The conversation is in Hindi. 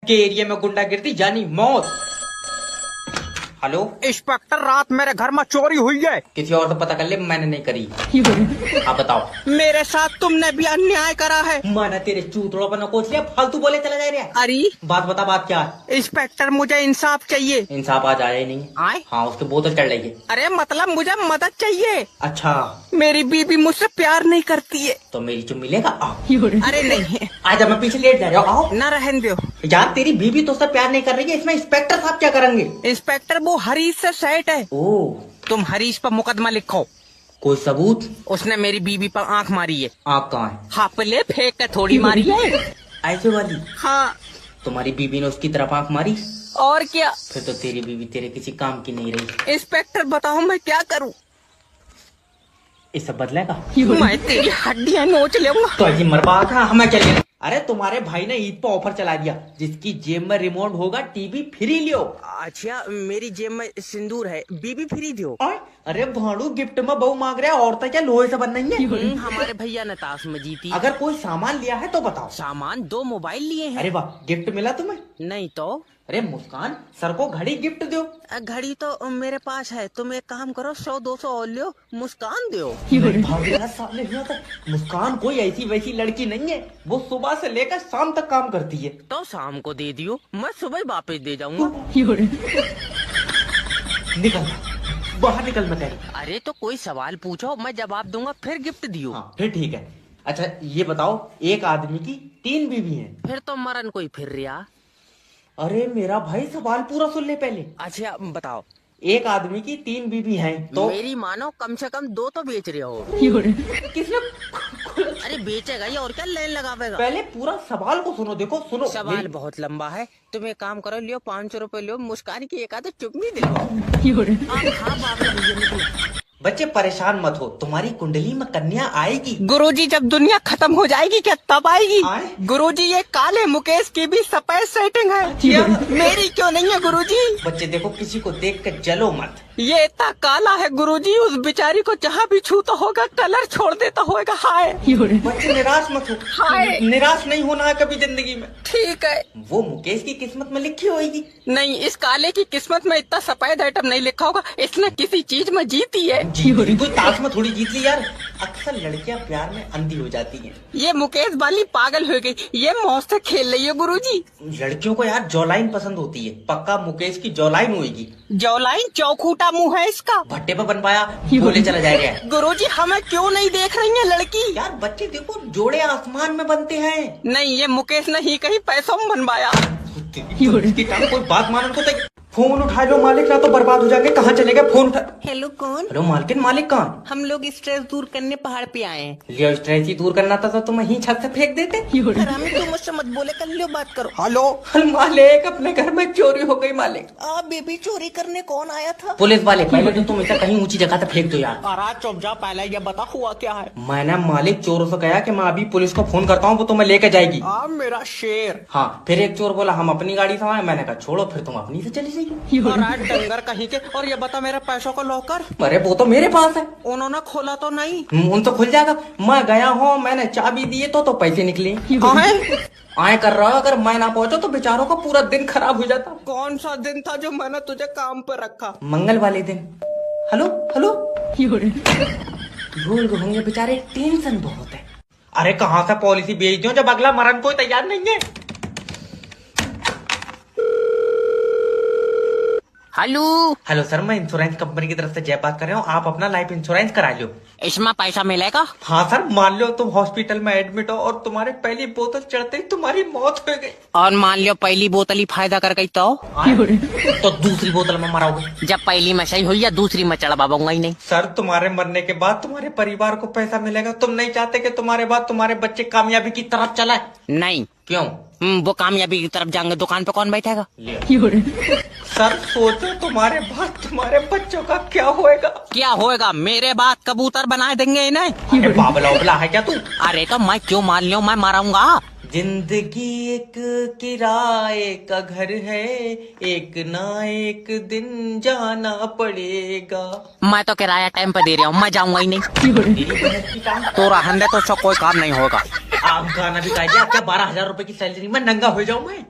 के एरिया में गुंडागिर्दी जानी मौत। हेलो इंस्पेक्टर, रात मेरे घर में चोरी हुई है। किसी और से पता कर ले, मैंने नहीं करी। आप बताओ। मेरे साथ तुमने भी अन्याय करा है। माना तेरे चूतड़ो पर नकोच लिया, फालतू बोले चला जा रहा है। अरे बात बता, बात क्या है? इंस्पेक्टर, मुझे इंसाफ चाहिए। इंसाफ आज आया ही नहीं। आए? हाँ, उसके बोतल चढ़ रही है। अरे मतलब मुझे मदद चाहिए। अच्छा, मेरी बीबी मुझसे प्यार नहीं करती है। तो मेरी चुम्मी लेगा? आओ। अरे नहीं, आजा, मैं पीछे लेट जा रहा हूँ। आओ। न रहने दो। यार तेरी बीबी तो उससे प्यार नहीं कर रही है, इसमें इंस्पेक्टर साहब क्या करेंगे? इंस्पेक्टर, वो हरीश से सेट है। ओ, तुम हरीश पर मुकदमा लिखो। कोई सबूत? उसने मेरी बीबी पर आंख मारी है। आँख कहाँ है? हापले फेंक के थोड़ी मारी है। ऐसे वाली? हाँ, तुम्हारी बीबी ने उसकी तरफ आँख मारी? और क्या। फिर तो तेरी बीबी तेरे किसी काम की नहीं रही। इंस्पेक्टर, बताओ मैं क्या करूं? इससे बदलेगा? मैं तेरी हड्डियां नोच लूंगा। तो अजी मरबाद, हाँ हमें चलिए। अरे तुम्हारे भाई ने ईद पर ऑफर चला दिया, जिसकी जेब में रिमोट होगा टीवी फ्री लियो। अच्छा, मेरी जेब में सिंदूर है, बीबी फ्री दो। अरे भाड़ू, गिफ्ट में बहू मांग रहा है, औरतें क्या लोहे से बन रही है? हमारे भैया ने ताश में जीती। अगर कोई सामान लिया है तो बताओ। सामान 2 मोबाइल लिए हैं। अरे वाह, गिफ्ट मिला तुम्हें? नहीं तो। अरे मुस्कान, सर को घड़ी गिफ्ट दो। घड़ी तो मेरे पास है, तुम एक काम करो, 100-200 और लियो, मुस्कान दो। सामने हुआ था। मुस्कान कोई ऐसी वैसी लड़की नहीं है, वो सुबह से लेकर शाम तक काम करती है। तो शाम को दे दियो, मैं सुबह वापस दे जाऊंगा। निकल बाहर, निकल मैं कह रही। अरे तो कोई सवाल पूछो, मैं जवाब दूंगा, फिर गिफ्ट दियो। हाँ फिर ठीक है। अच्छा ये बताओ, एक आदमी की 3 बीवी हैं। फिर तो मरन कोई फिर रिया। अरे मेरा भाई, सवाल पूरा सुन ले पहले। अच्छा बताओ। एक आदमी की 3 बीवी हैं तो मेरी मानो कम से कम 2 तो बेच रहे हो। किसने? अरे बेचेगा ये, और क्या लाइन लगावेगा। पहले पूरा सवाल को सुनो, देखो सुनो। सवाल बहुत लंबा है, तुम एक काम करो, लियो 500 रुपए लियो, मुस्कान की एक आध चुम्मी दे दो। हाँ बाबा, भैया निकलो। बच्चे परेशान मत हो, तुम्हारी कुंडली में कन्या आएगी। गुरुजी, जब दुनिया खत्म हो जाएगी क्या तब आएगी? आए? गुरुजी, ये काले मुकेश की भी सफेद सेटिंग है। क्या? मेरी क्यों नहीं है गुरुजी? बच्चे देखो, किसी को देख कर जलो मत। ये इतना काला है गुरुजी, उस बेचारी को जहाँ भी छूता होगा कलर छोड़ देता होगा। हाय बच्चे निराश मत हो। हाय। निराश नहीं होना है कभी जिंदगी में। ठीक है। वो मुकेश की किस्मत में लिखी होगी। नहीं, इस काले की किस्मत में इतना सफेद आइटम नहीं लिखा होगा, इसने किसी चीज में जीती है। कोई ताश में थोड़ी जीत ली यार। अक्सर लड़कियां प्यार में अंधी हो जाती हैं। ये मुकेश वाली पागल हो गई, ये मौज से खेल रही है गुरुजी। लड़कियों को यार जॉलाइन पसंद होती है, पक्का मुकेश की जॉलाइन होगी। जौलाइन चौखूटा मुंह है इसका। भट्टे पे बनवाया, बोले चला जाएगा। गुरुजी, हमें क्यों नहीं देख रही है लड़की? यार बच्चे देखो, जोड़े आसमान में बनते हैं। नहीं, ये मुकेश ने ही कहीं पैसों में बनवाया। कोई बात मानने को तो फोन उठा लो मालिक, ना तो बर्बाद हो जाएंगे। कहाँ चले गए? फोन उठा। हेलो, कौन? हेलो मालकिन, मालिक कहाँ? हम लोग स्ट्रेस दूर करने पहाड़ पे आए हैं। लियो, स्ट्रेस ही दूर करना था तो तुम ही छत से फेंक देते। हरामी, तुम मुझसे मत बोले, कर लियो, बात करो। हेलो मालिक, अपने घर में चोरी हो गई मालिक। बेबी, चोरी करने कौन आया था? पुलिस वाले। पहले तो तुम इसे कहीं ऊंची जगह से फेंक दो यार। अरे चुप जा, पहले ये बता हुआ क्या है। मैंने मालिक चोरों से कहा कि मैं अभी पुलिस को फोन करता हूँ, वो तुम्हें लेके जाएगी। मेरा शेर। हाँ, फिर एक चोर बोला हम अपनी गाड़ी से आए। मैंने कहा छोड़ो, फिर तुम अपनी से चली जाइए। डंगर कहीं के। और ये बता, मेरे पैसों को लॉकर? अरे वो तो मेरे पास है। उन्होंने खोला तो नहीं? उन तो खुल जाएगा। मैं गया हूँ, मैंने चाबी दिए तो पैसे निकले। आए कर रहा, अगर मैं ना पहुंचा तो बेचारों का पूरा दिन खराब हो जाता। कौन सा दिन था जो मैंने तुझे काम पर रखा? मंगल वाले दिन। हेलो हेलो, भूल गए होंगे बेचारे, टेंशन बहुत है। अरे कहाँ से पॉलिसी भेज दो जब अगला मरण कोई तैयार नहीं है। हेलो हेलो सर, मैं इंश्योरेंस कंपनी की तरफ से जय बात कर रहा हूँ। आप अपना लाइफ इंश्योरेंस करा लो। इसमें पैसा मिलेगा? हाँ सर, मान लो तुम हॉस्पिटल में एडमिट हो और तुम्हारे पहली बोतल चढ़ते ही तुम्हारी मौत हो गई। और मान लो पहली बोतल ही फायदा कर गई तो दूसरी बोतल में मराओगे? जब पहली में सही हुई या दूसरी में चढ़वाऊंगा ही नहीं। सर, तुम्हारे मरने के बाद तुम्हारे परिवार को पैसा मिलेगा। तुम नहीं चाहते कि तुम्हारे बाद तुम्हारे बच्चे कामयाबी की तरफ चलाए? नहीं। क्यों? वो कामयाबी की तरफ जाएंगे, दुकान पे कौन बैठेगा? सर सोचो, तुम्हारे बाद तुम्हारे बच्चों का क्या होएगा? क्या होएगा? मेरे बाद कबूतर बना देंगे इन्हें। अरे बाबला उबला है क्या तू? अरे तो मैं क्यों मान लियो, मैं मारूंगा। जिंदगी एक किराए का घर है, एक ना एक दिन जाना पड़ेगा। मैं तो किराया टाइम पे दे रहा हूँ, मैं जाऊंगा ही नहीं। तो रहने दे, तो कोई काम नहीं होगा। आप गाना भी गा दिया क्या? 12,000 रुपए की सैलरी में नंगा हो जाऊं मैं?